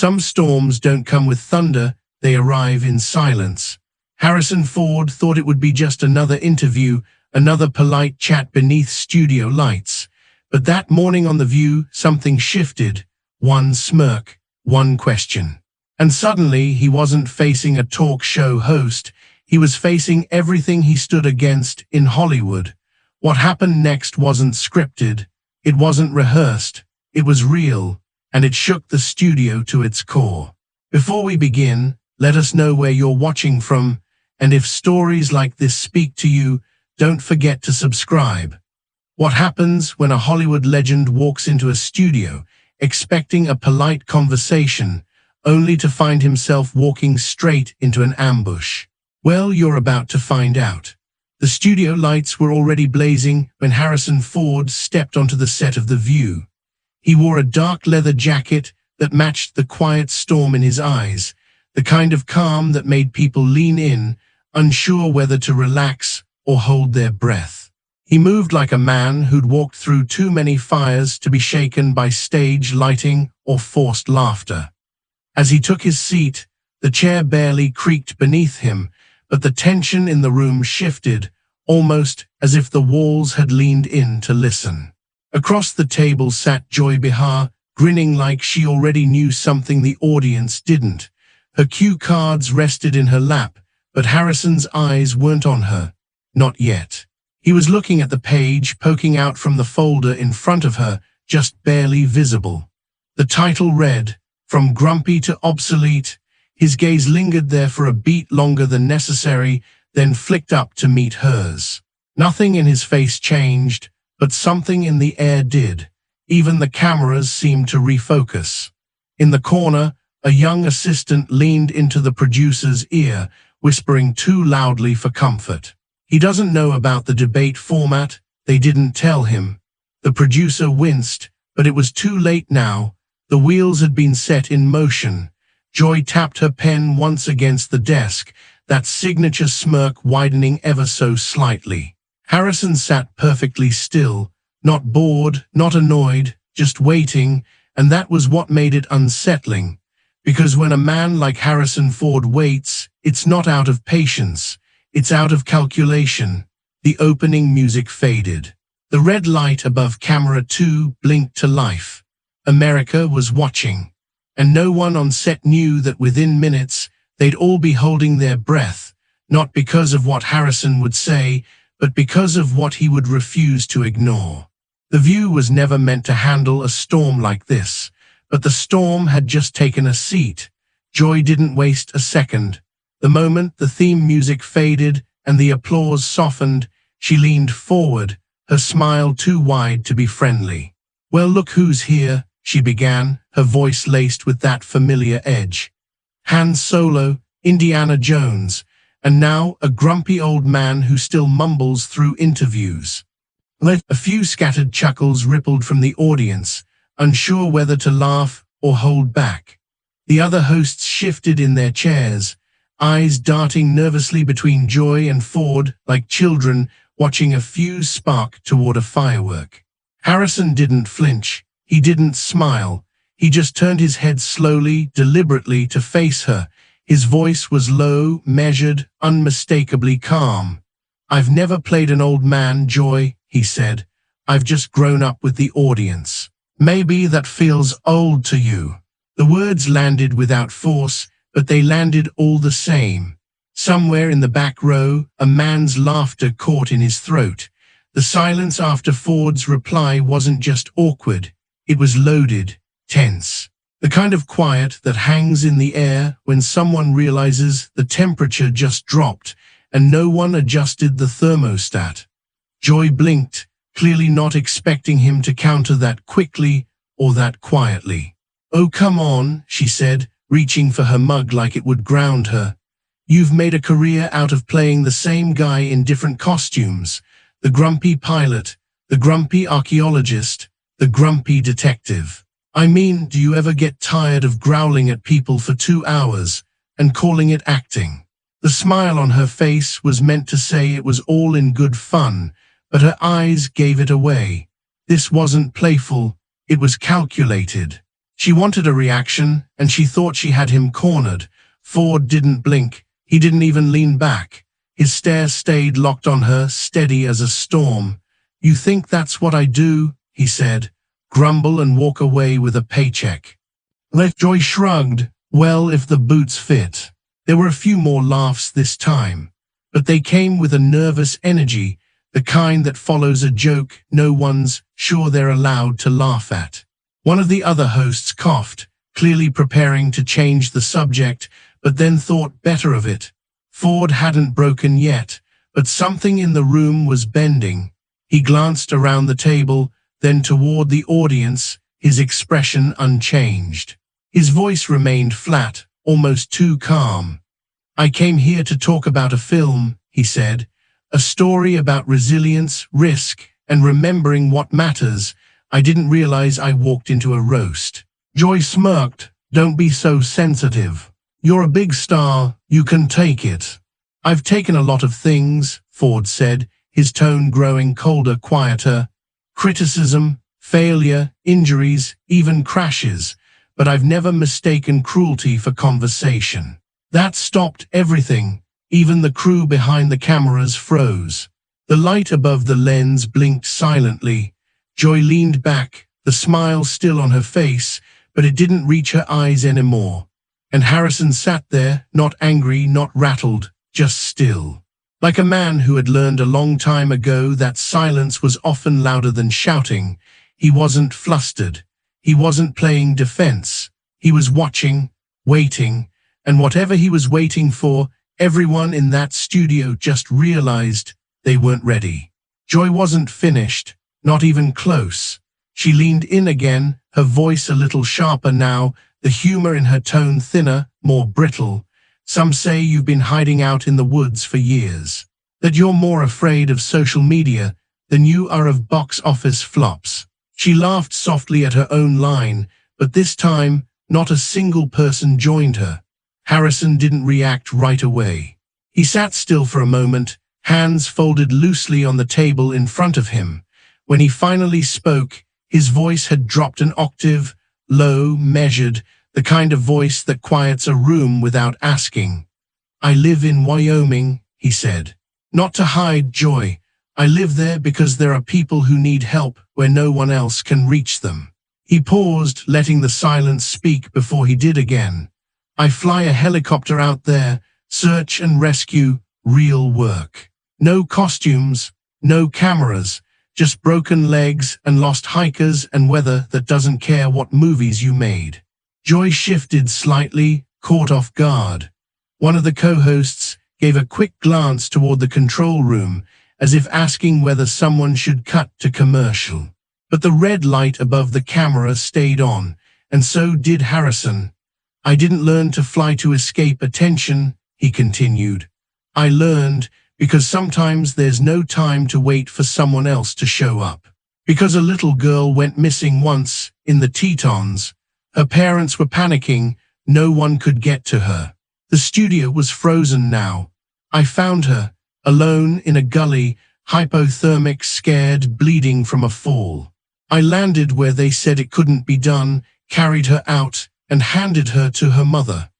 Some storms don't come with thunder, they arrive in silence. Harrison Ford thought it would be just another interview, another polite chat beneath studio lights. But that morning on The View, something shifted. One smirk, one question. And suddenly, he wasn't facing a talk show host. He was facing everything he stood against in Hollywood. What happened next wasn't scripted. It wasn't rehearsed. It was real, and it shook the studio to its core. Before we begin, let us know where you're watching from, and if stories like this speak to you, don't forget to subscribe. What happens when a Hollywood legend walks into a studio, expecting a polite conversation, only to find himself walking straight into an ambush? Well, you're about to find out. The studio lights were already blazing when Harrison Ford stepped onto the set of The View. He wore a dark leather jacket that matched the quiet storm in his eyes, the kind of calm that made people lean in, unsure whether to relax or hold their breath. He moved like a man who'd walked through too many fires to be shaken by stage lighting or forced laughter. As he took his seat, the chair barely creaked beneath him, but the tension in the room shifted, almost as if the walls had leaned in to listen. Across the table sat Joy Behar, grinning like she already knew something the audience didn't. Her cue cards rested in her lap, but Harrison's eyes weren't on her. Not yet. He was looking at the page poking out from the folder in front of her, just barely visible. The title read, "From Grumpy to Obsolete." His gaze lingered there for a beat longer than necessary, then flicked up to meet hers. Nothing in his face changed, but something in the air did. Even the cameras seemed to refocus. In the corner, a young assistant leaned into the producer's ear, whispering too loudly for comfort. He doesn't know about the debate format, they didn't tell him. The producer winced, but it was too late now. The wheels had been set in motion. Joy tapped her pen once against the desk, that signature smirk widening ever so slightly. Harrison sat perfectly still, not bored, not annoyed, just waiting, and that was what made it unsettling. Because when a man like Harrison Ford waits, it's not out of patience, it's out of calculation. The opening music faded. The red light above camera 2 blinked to life. America was watching. And no one on set knew that within minutes, they'd all be holding their breath, not because of what Harrison would say, but because of what he would refuse to ignore. The View was never meant to handle a storm like this, but the storm had just taken a seat. Joy didn't waste a second. The moment the theme music faded and the applause softened, she leaned forward, her smile too wide to be friendly. "Well, look who's here," she began, her voice laced with that familiar edge. Han Solo, Indiana Jones, and now a grumpy old man who still mumbles through interviews. A few scattered chuckles rippled from the audience, unsure whether to laugh or hold back. The other hosts shifted in their chairs, eyes darting nervously between Joy and Ford like children watching a fuse spark toward a firework. Harrison didn't flinch. He didn't smile. He just turned his head slowly, deliberately to face her. His voice was low, measured, unmistakably calm. "I've never played an old man, Joy," he said. "I've just grown up with the audience. Maybe that feels old to you." The words landed without force, but they landed all the same. Somewhere in the back row, a man's laughter caught in his throat. The silence after Ford's reply wasn't just awkward. It was loaded, tense. The kind of quiet that hangs in the air when someone realizes the temperature just dropped and no one adjusted the thermostat. Joy blinked, clearly not expecting him to counter that quickly or that quietly. "Oh, come on," she said, reaching for her mug like it would ground her. "You've made a career out of playing the same guy in different costumes. The grumpy pilot, the grumpy archaeologist, the grumpy detective. I mean, do you ever get tired of growling at people for 2 hours and calling it acting?" The smile on her face was meant to say it was all in good fun, but her eyes gave it away. This wasn't playful, it was calculated. She wanted a reaction, and she thought she had him cornered. Ford didn't blink. He didn't even lean back. His stare stayed locked on her, steady as a storm. "You think that's what I do?" he said. "Grumble and walk away with a paycheck." Joy shrugged. "Well, if the boots fit." There were a few more laughs this time, but they came with a nervous energy, the kind that follows a joke no one's sure they're allowed to laugh at. One of the other hosts coughed, clearly preparing to change the subject, but then thought better of it. Ford hadn't broken yet, but something in the room was bending. He glanced around the table, then toward the audience, his expression unchanged. His voice remained flat, almost too calm. "I came here to talk about a film," he said. "A story about resilience, risk, and remembering what matters. I didn't realize I walked into a roast." Joy smirked. "Don't be so sensitive. You're a big star, you can take it." "I've taken a lot of things," Ford said, his tone growing colder, quieter. "Criticism, failure, injuries, even crashes. But I've never mistaken cruelty for conversation." That stopped everything. Even the crew behind the cameras froze. The light above the lens blinked silently. Joy leaned back, the smile still on her face, but it didn't reach her eyes anymore. And Harrison sat there, not angry, not rattled, just still. Like a man who had learned a long time ago that silence was often louder than shouting. He wasn't flustered. He wasn't playing defense. He was watching, waiting, and whatever he was waiting for, everyone in that studio just realized they weren't ready. Joy wasn't finished, not even close. She leaned in again, her voice a little sharper now, the humor in her tone thinner, more brittle. "Some say you've been hiding out in the woods for years. That you're more afraid of social media than you are of box office flops." She laughed softly at her own line, but this time, not a single person joined her. Harrison didn't react right away. He sat still for a moment, hands folded loosely on the table in front of him. When he finally spoke, his voice had dropped an octave, low, measured, the kind of voice that quiets a room without asking. "I live in Wyoming," he said. "Not to hide, Joy. I live there because there are people who need help where no one else can reach them." He paused, letting the silence speak before he did again. "I fly a helicopter out there, search and rescue, real work. No costumes, no cameras, just broken legs and lost hikers and weather that doesn't care what movies you made." Joy shifted slightly, caught off guard. One of the co-hosts gave a quick glance toward the control room, as if asking whether someone should cut to commercial. But the red light above the camera stayed on, and so did Harrison. "I didn't learn to fly to escape attention," he continued. "I learned because sometimes there's no time to wait for someone else to show up. Because a little girl went missing once in the Tetons. Her parents were panicking, no one could get to her. The studio was frozen now. I found her, alone in a gully, hypothermic, scared, bleeding from a fall. I landed where they said it couldn't be done, carried her out, and handed her to her mother.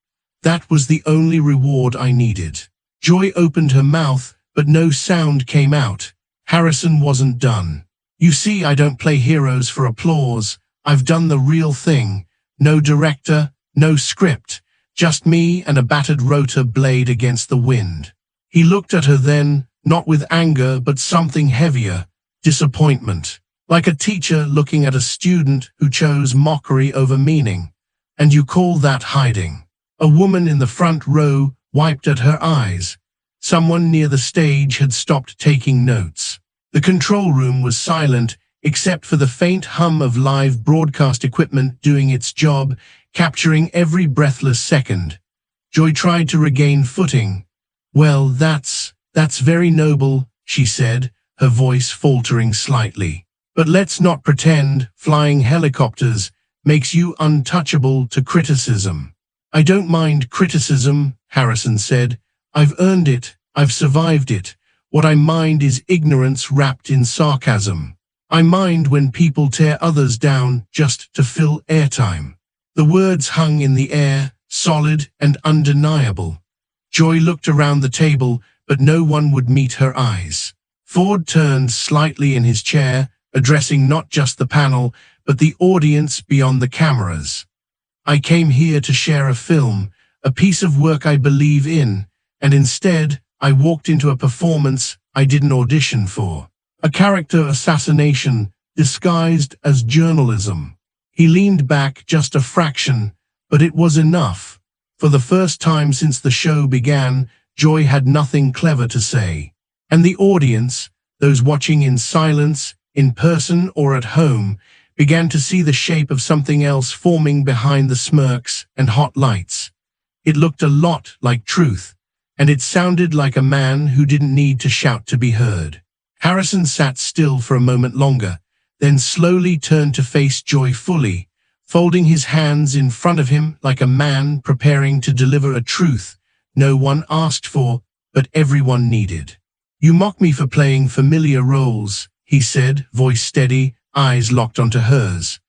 That was the only reward I needed." Joy opened her mouth, but no sound came out. Harrison wasn't done. "You see, I don't play heroes for applause. I've done the real thing. No director, no script, just me and a battered rotor blade against the wind." He looked at her then, not with anger but something heavier, disappointment. Like a teacher looking at a student who chose mockery over meaning. "And you call that hiding?" A woman in the front row wiped at her eyes. Someone near the stage had stopped taking notes. The control room was silent, except for the faint hum of live broadcast equipment doing its job, capturing every breathless second. Joy tried to regain footing. "Well, that's very noble," she said, her voice faltering slightly. "But let's not pretend flying helicopters makes you untouchable to criticism." "I don't mind criticism," Harrison said. "I've earned it, I've survived it. What I mind is ignorance wrapped in sarcasm. I mind when people tear others down just to fill airtime." The words hung in the air, solid and undeniable. Joy looked around the table, but no one would meet her eyes. Ford turned slightly in his chair, addressing not just the panel, but the audience beyond the cameras. I came here to share a film, a piece of work I believe in, and instead, I walked into a performance I didn't audition for. A character assassination disguised as journalism. He leaned back just a fraction, but it was enough. For the first time since the show began, Joy had nothing clever to say. And the audience, those watching in silence, in person or at home, began to see the shape of something else forming behind the smirks and hot lights. It looked a lot like truth, and it sounded like a man who didn't need to shout to be heard. Harrison sat still for a moment longer, then slowly turned to face Joy fully, folding his hands in front of him like a man preparing to deliver a truth no one asked for, but everyone needed. "You mock me for playing familiar roles," he said, voice steady, eyes locked onto hers.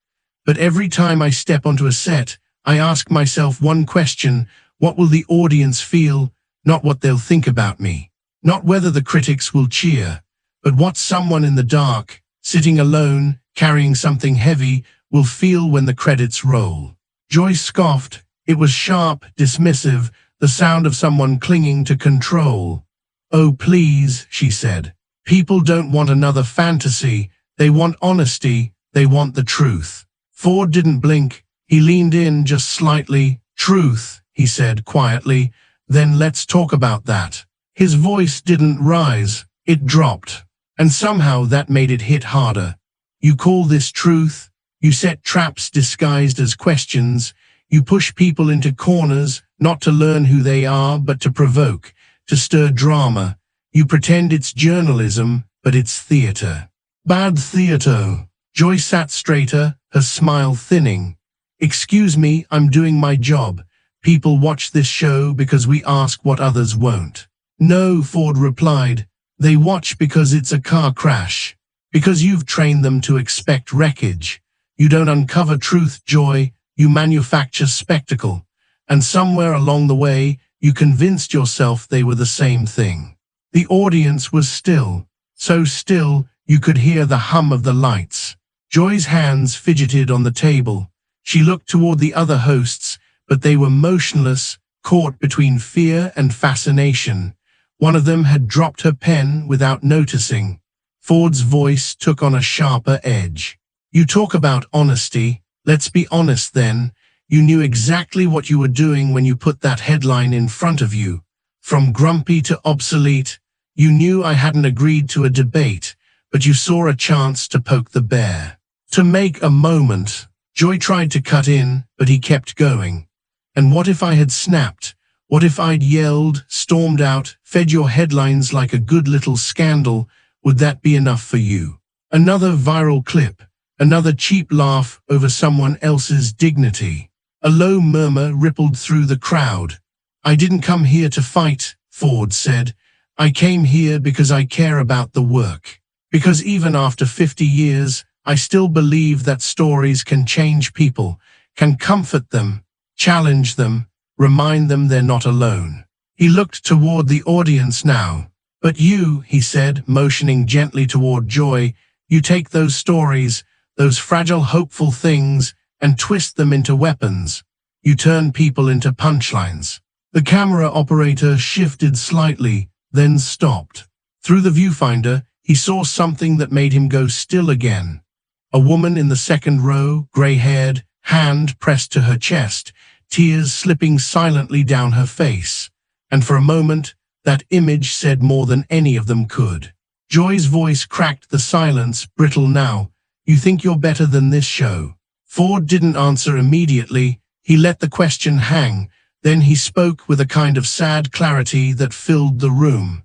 "But every time I step onto a set, I ask myself one question: what will the audience feel? Not what they'll think about me. Not whether the critics will cheer, but what someone in the dark, sitting alone, carrying something heavy, will feel when the credits roll." Joy scoffed. It was sharp, dismissive, the sound of someone clinging to control. "Oh, please," she said. "People don't want another fantasy. They want honesty. They want the truth." Ford didn't blink. He leaned in just slightly. "Truth," he said quietly. "Then let's talk about that." His voice didn't rise. It dropped. And somehow that made it hit harder. "You call this truth? You set traps disguised as questions. You push people into corners, not to learn who they are, but to provoke, to stir drama. You pretend it's journalism, but it's theater. Bad theater." Joy sat straighter, her smile thinning. "Excuse me, I'm doing my job. People watch this show because we ask what others won't." "No," Ford replied. "They watch because it's a car crash. Because you've trained them to expect wreckage. You don't uncover truth, Joy. You manufacture spectacle. And somewhere along the way, you convinced yourself they were the same thing." The audience was still. So still, you could hear the hum of the lights. Joy's hands fidgeted on the table. She looked toward the other hosts, but they were motionless, caught between fear and fascination. One of them had dropped her pen without noticing. Ford's voice took on a sharper edge. "You talk about honesty. Let's be honest then. You knew exactly what you were doing when you put that headline in front of you. From grumpy to obsolete, you knew I hadn't agreed to a debate, but you saw a chance to poke the bear. To make a moment." Joy tried to cut in, but he kept going. "And what if I had snapped? What if I'd yelled, stormed out, fed your headlines like a good little scandal? Would that be enough for you? Another viral clip, another cheap laugh over someone else's dignity." A low murmur rippled through the crowd. "I didn't come here to fight," Ford said. "I came here because I care about the work. Because even after 50 years, I still believe that stories can change people, can comfort them, challenge them, remind them they're not alone." He looked toward the audience now. "But you," he said, motioning gently toward Joy, "you take those stories, those fragile, hopeful things, and twist them into weapons. You turn people into punchlines." The camera operator shifted slightly, then stopped. Through the viewfinder, he saw something that made him go still again. A woman in the second row, gray-haired, hand pressed to her chest, tears slipping silently down her face. And for a moment, that image said more than any of them could. Joy's voice cracked the silence, brittle now. "You think you're better than this show?" Ford didn't answer immediately. He let the question hang. Then he spoke with a kind of sad clarity that filled the room.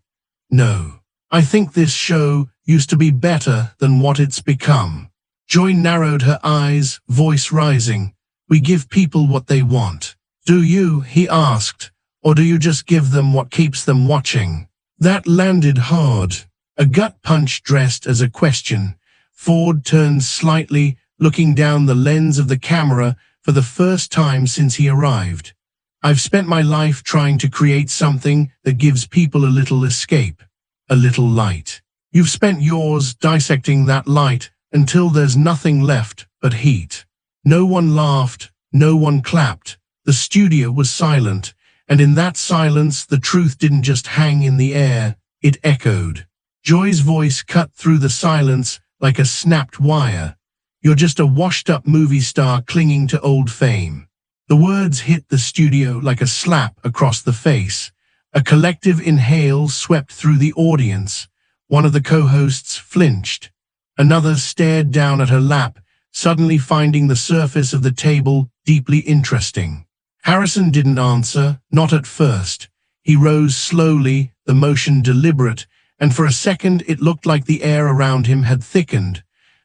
"No. I think this show used to be better than what it's become." Joy narrowed her eyes, voice rising. "We give people what they want." "Do you?" he asked. "Or do you just give them what keeps them watching?" That landed hard. A gut punch dressed as a question. Ford turned slightly, looking down the lens of the camera for the first time since he arrived. I've spent my life trying to create something that gives people a little escape, a little light. You've spent yours dissecting that light until there's nothing left but heat. No one laughed, no one clapped. The studio was silent, and in that silence the truth didn't just hang in the air, it echoed. Joy's voice cut through the silence like a snapped wire. You're just a washed-up movie star clinging to old fame. The words hit the studio like a slap across the face. A collective inhale swept through the audience. One of the co-hosts flinched. Another stared down at her lap, suddenly finding the surface of the table deeply interesting. Harrison didn't answer, not at first. He rose slowly, the motion deliberate, and for a second it looked like the air around him had thickened.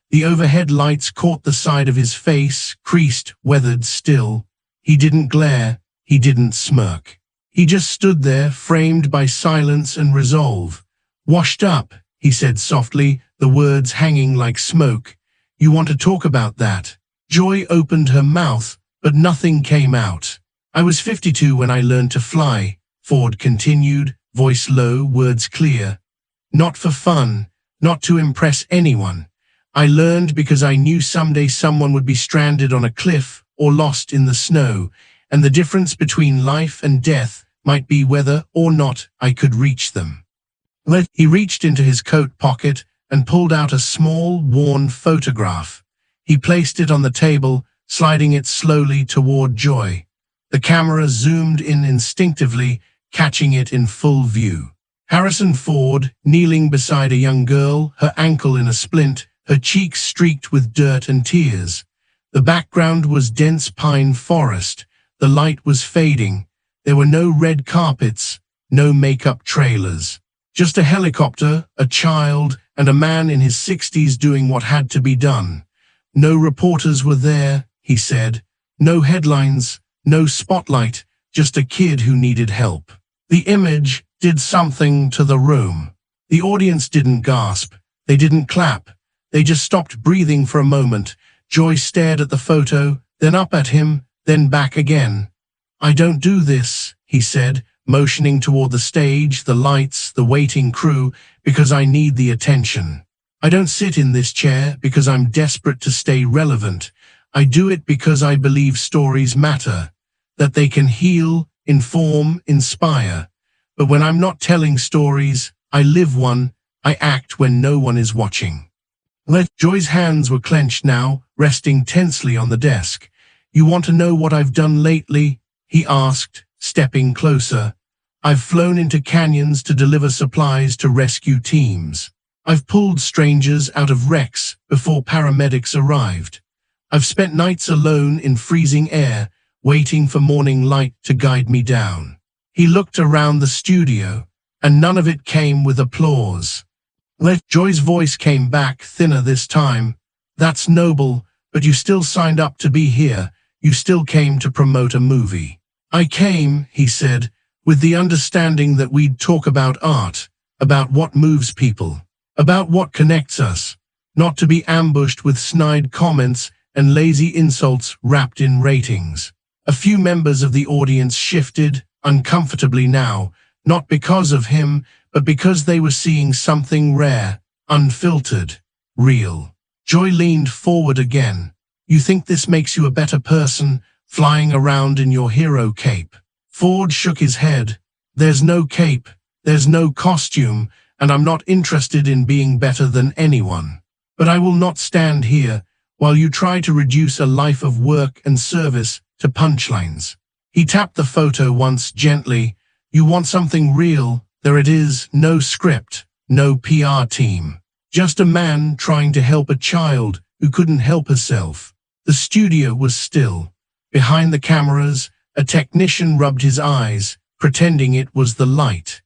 The overhead lights caught the side of his face, creased, weathered still. He didn't glare, he didn't smirk. He just stood there, framed by silence and resolve. "Washed up," he said softly, the words hanging like smoke. "You want to talk about that?" Joy opened her mouth, but nothing came out. "I was 52 when I learned to fly," Ford continued, voice low, words clear. "Not for fun, not to impress anyone. I learned because I knew someday someone would be stranded on a cliff or lost in the snow, and the difference between life and death might be whether or not I could reach them." He reached into his coat pocket and pulled out a small, worn photograph. He placed it on the table, sliding it slowly toward Joy. The camera zoomed in instinctively, catching it in full view. Harrison Ford, kneeling beside a young girl, her ankle in a splint, her cheeks streaked with dirt and tears. The background was dense pine forest. The light was fading. There were no red carpets, no makeup trailers. Just a helicopter, a child, and a man in his 60s doing what had to be done. No reporters were there, he said. No headlines, no spotlight, just a kid who needed help. The image did something to the room. The audience didn't gasp. They didn't clap. They just stopped breathing for a moment. Joy stared at the photo, then up at him, then back again. "I don't do this," he said, motioning toward the stage, the lights, the waiting crew, "because I need the attention. I don't sit in this chair because I'm desperate to stay relevant. I do it because I believe stories matter, that they can heal, inform, inspire. But when I'm not telling stories, I live one, I act when no one is watching." Joy's hands were clenched now, resting tensely on the desk. "You want to know what I've done lately?" he asked, stepping closer. "I've flown into canyons to deliver supplies to rescue teams. I've pulled strangers out of wrecks before paramedics arrived. I've spent nights alone in freezing air, waiting for morning light to guide me down." He looked around the studio, and none of it came with applause. Joy's voice came back, thinner this time. "That's noble, but you still signed up to be here. You still came to promote a movie." "I came," he said, "with the understanding that we'd talk about art, about what moves people, about what connects us, not to be ambushed with snide comments and lazy insults wrapped in ratings." A few members of the audience shifted, uncomfortably now, not because of him, but because they were seeing something rare, unfiltered, real. Joy leaned forward again. "You think this makes you a better person, flying around in your hero cape?" Ford shook his head. "There's no cape, there's no costume, and I'm not interested in being better than anyone. But I will not stand here while you try to reduce a life of work and service to punchlines." He tapped the photo once gently. "You want something real? There it is, no script, no PR team. Just a man trying to help a child who couldn't help herself." The studio was still. Behind the cameras, a technician rubbed his eyes, pretending it was the light.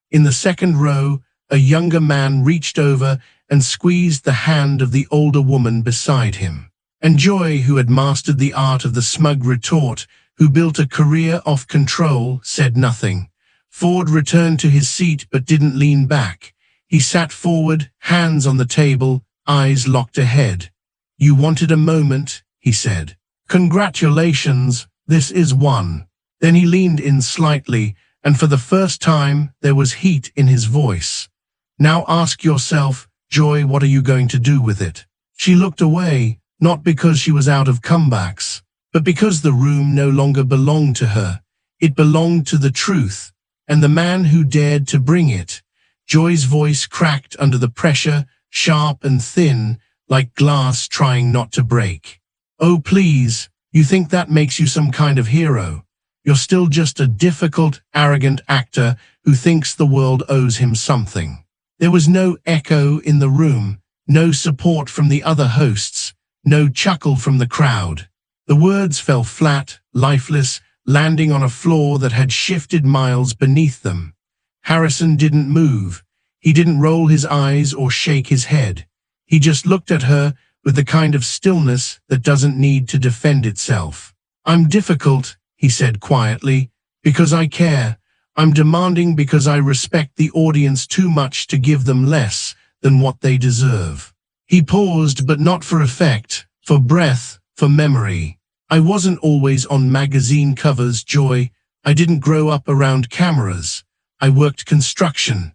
In the second row, a younger man reached over and squeezed the hand of the older woman beside him. And Joy, who had mastered the art of the smug retort, who built a career off control, said nothing. Ford returned to his seat but didn't lean back. He sat forward, hands on the table, eyes locked ahead. "You wanted a moment," he said. Congratulations, this is one. Then he leaned in slightly, and for the first time there was heat in his voice. Now ask yourself, Joy, what are you going to do with it? She looked away, not because she was out of comebacks, but because the room no longer belonged to her. It belonged to the truth, and the man who dared to bring it. Joy's voice cracked under the pressure, sharp and thin, like glass trying not to break. Oh please, you think that makes you some kind of hero? You're still just a difficult, arrogant actor who thinks the world owes him something. There was no echo in the room, no support from the other hosts, no chuckle from the crowd. The words fell flat, lifeless, landing on a floor that had shifted miles beneath them. Harrison didn't move. He didn't roll his eyes or shake his head. He just looked at her with the kind of stillness that doesn't need to defend itself. I'm difficult, he said quietly, because I care. I'm demanding because I respect the audience too much to give them less than what they deserve. He paused, but not for effect, for breath, for memory. I wasn't always on magazine covers, Joy. I didn't grow up around cameras. I worked construction.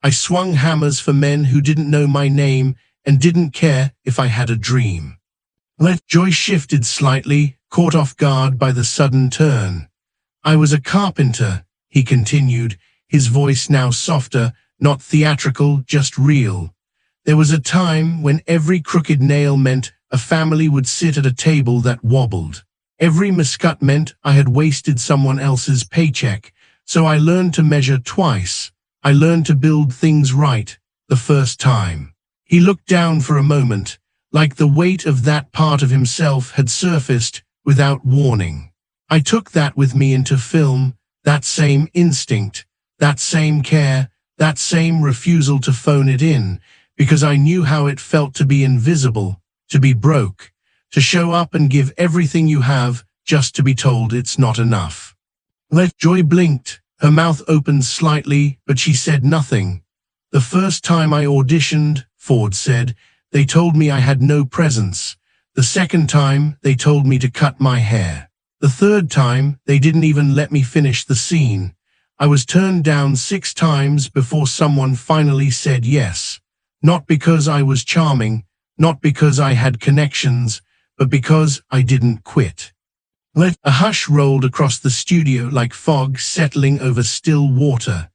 I swung hammers for men who didn't know my name and didn't care if I had a dream. Joy shifted slightly, caught off guard by the sudden turn. I was a carpenter, he continued, his voice now softer, not theatrical, just real. There was a time when every crooked nail meant a family would sit at a table that wobbled. Every miscut meant I had wasted someone else's paycheck, so I learned to measure twice. I learned to build things right the first time. He looked down for a moment, like the weight of that part of himself had surfaced without warning. I took that with me into film, that same instinct, that same care, that same refusal to phone it in, because I knew how it felt to be invisible, to be broke, to show up and give everything you have just to be told it's not enough. Joy blinked, her mouth opened slightly, but she said nothing. The first time I auditioned, Ford said, they told me I had no presence. The second time, they told me to cut my hair. The third time, they didn't even let me finish the scene. I was turned down 6 times before someone finally said yes. Not because I was charming, not because I had connections, but because I didn't quit. A hush rolled across the studio like fog settling over still water.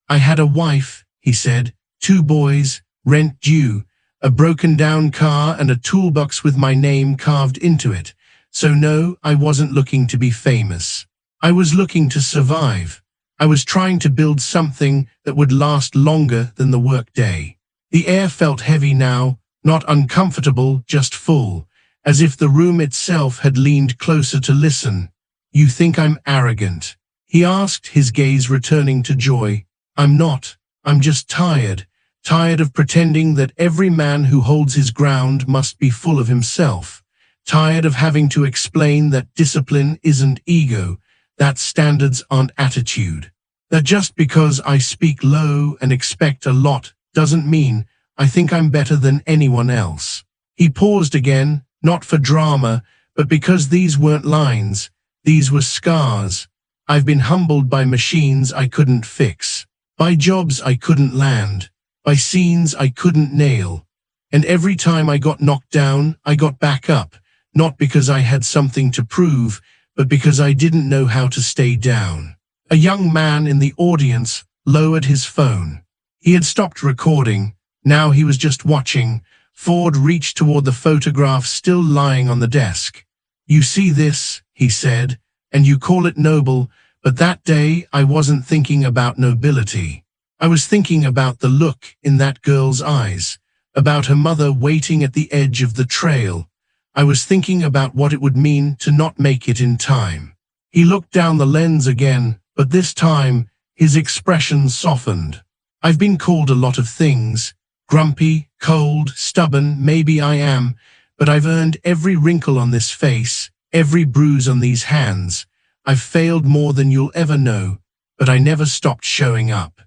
I had a wife, he said, 2 boys, rent due, a broken-down car and a toolbox with my name carved into it. So no, I wasn't looking to be famous. I was looking to survive. I was trying to build something that would last longer than the workday. The air felt heavy now, not uncomfortable, just full, as if the room itself had leaned closer to listen. You think I'm arrogant? He asked, his gaze returning to Joy. I'm not. I'm just tired. Tired of pretending that every man who holds his ground must be full of himself. Tired of having to explain that discipline isn't ego, that standards aren't attitude. That just because I speak low and expect a lot doesn't mean I think I'm better than anyone else. He paused again, not for drama, but because these weren't lines, these were scars. I've been humbled by machines I couldn't fix, by jobs I couldn't land, by scenes I couldn't nail. And every time I got knocked down, I got back up, not because I had something to prove, but because I didn't know how to stay down. A young man in the audience lowered his phone. He had stopped recording. Now he was just watching. Ford reached toward the photograph still lying on the desk. You see this, he said, and you call it noble, but that day I wasn't thinking about nobility. I was thinking about the look in that girl's eyes, about her mother waiting at the edge of the trail. I was thinking about what it would mean to not make it in time. He looked down the lens again, but this time his expression softened. I've been called a lot of things. Grumpy, cold, stubborn, maybe I am, but I've earned every wrinkle on this face, every bruise on these hands. I've failed more than you'll ever know, but I never stopped showing up.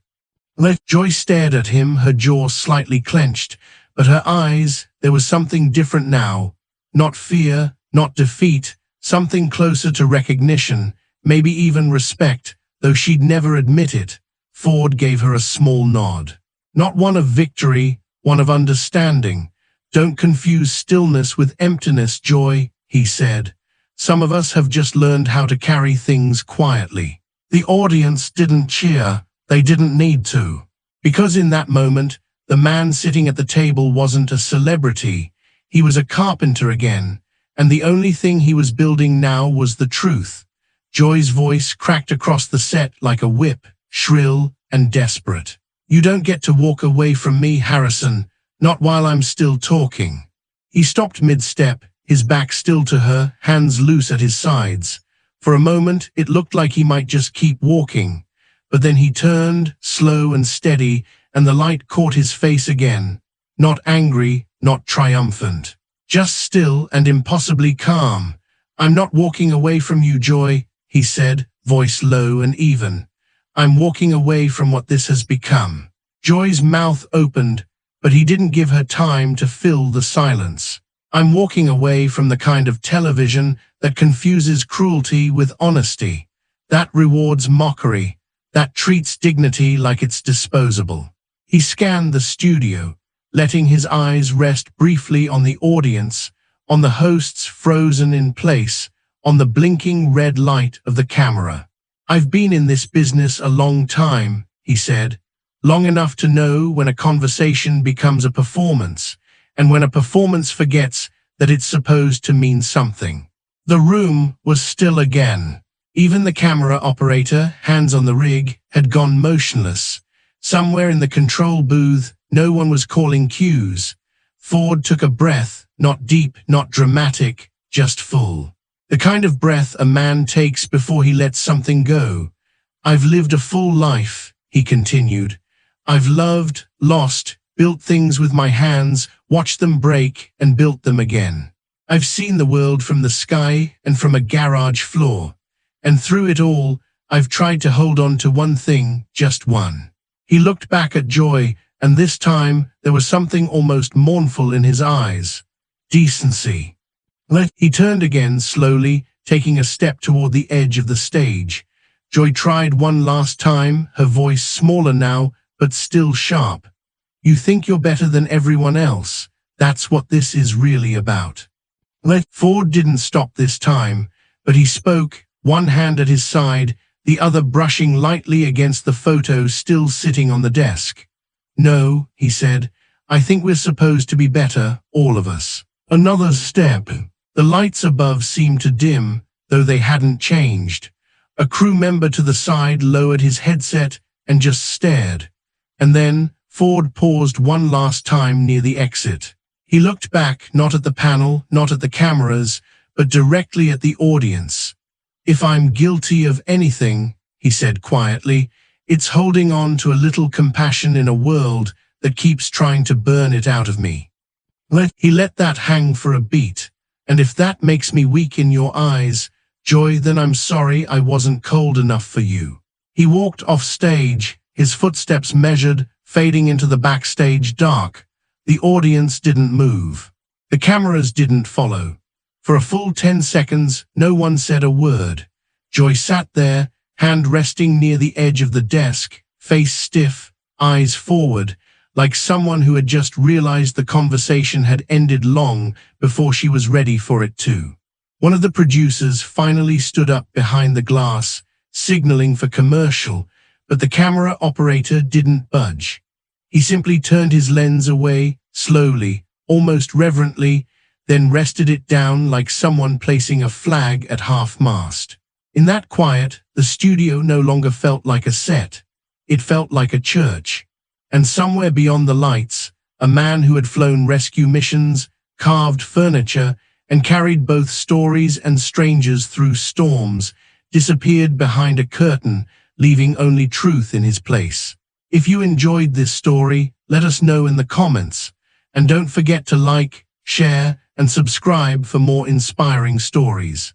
Joy stared at him, her jaw slightly clenched, but her eyes, there was something different now. Not fear, not defeat, something closer to recognition, maybe even respect, though she'd never admit it. Ford gave her a small nod. Not one of victory, one of understanding. Don't confuse stillness with emptiness, Joy, he said. Some of us have just learned how to carry things quietly. The audience didn't cheer. They didn't need to. Because in that moment, the man sitting at the table wasn't a celebrity. He was a carpenter again, and the only thing he was building now was the truth. Joy's voice cracked across the set like a whip, shrill and desperate. You don't get to walk away from me, Harrison, not while I'm still talking. He stopped mid-step, his back still to her, hands loose at his sides. For a moment, it looked like he might just keep walking. But then he turned, slow and steady, and the light caught his face again. Not angry, not triumphant. Just still and impossibly calm. I'm not walking away from you, Joy, he said, voice low and even. I'm walking away from what this has become. Joy's mouth opened, but he didn't give her time to fill the silence. I'm walking away from the kind of television that confuses cruelty with honesty, that rewards mockery, that treats dignity like it's disposable. He scanned the studio, letting his eyes rest briefly on the audience, on the hosts frozen in place, on the blinking red light of the camera. I've been in this business a long time, he said, long enough to know when a conversation becomes a performance, and when a performance forgets that it's supposed to mean something. The room was still again. Even the camera operator, hands on the rig, had gone motionless. Somewhere in the control booth, no one was calling cues. Ford took a breath, not deep, not dramatic, just full. The kind of breath a man takes before he lets something go. I've lived a full life, he continued. I've loved, lost, built things with my hands, watched them break, and built them again. I've seen the world from the sky and from a garage floor. And through it all, I've tried to hold on to one thing, just one. He looked back at Joy, and this time there was something almost mournful in his eyes. Decency. He turned again slowly, taking a step toward the edge of the stage. Joy tried one last time, her voice smaller now, but still sharp. You think you're better than everyone else. That's what this is really about. Ford didn't stop this time, but he spoke, one hand at his side, the other brushing lightly against the photo still sitting on the desk. No, he said, I think we're supposed to be better, all of us. Another step. The lights above seemed to dim, though they hadn't changed. A crew member to the side lowered his headset and just stared. And then Ford paused one last time near the exit. He looked back, not at the panel, not at the cameras, but directly at the audience. If I'm guilty of anything, he said quietly, it's holding on to a little compassion in a world that keeps trying to burn it out of me. He let that hang for a beat. And if that makes me weak in your eyes, Joy, then I'm sorry I wasn't cold enough for you. He walked off stage, his footsteps measured, fading into the backstage dark. The audience didn't move. The cameras didn't follow. For a full 10 seconds, no one said a word. Joy sat there, hand resting near the edge of the desk, face stiff, eyes forward, like someone who had just realized the conversation had ended long before she was ready for it to. One of the producers finally stood up behind the glass, signaling for commercial, but the camera operator didn't budge. He simply turned his lens away, slowly, almost reverently, then rested it down like someone placing a flag at half-mast. In that quiet, the studio no longer felt like a set. It felt like a church. And somewhere beyond the lights, a man who had flown rescue missions, carved furniture, and carried both stories and strangers through storms, disappeared behind a curtain, leaving only truth in his place. If you enjoyed this story, let us know in the comments. And don't forget to like, share, and subscribe for more inspiring stories.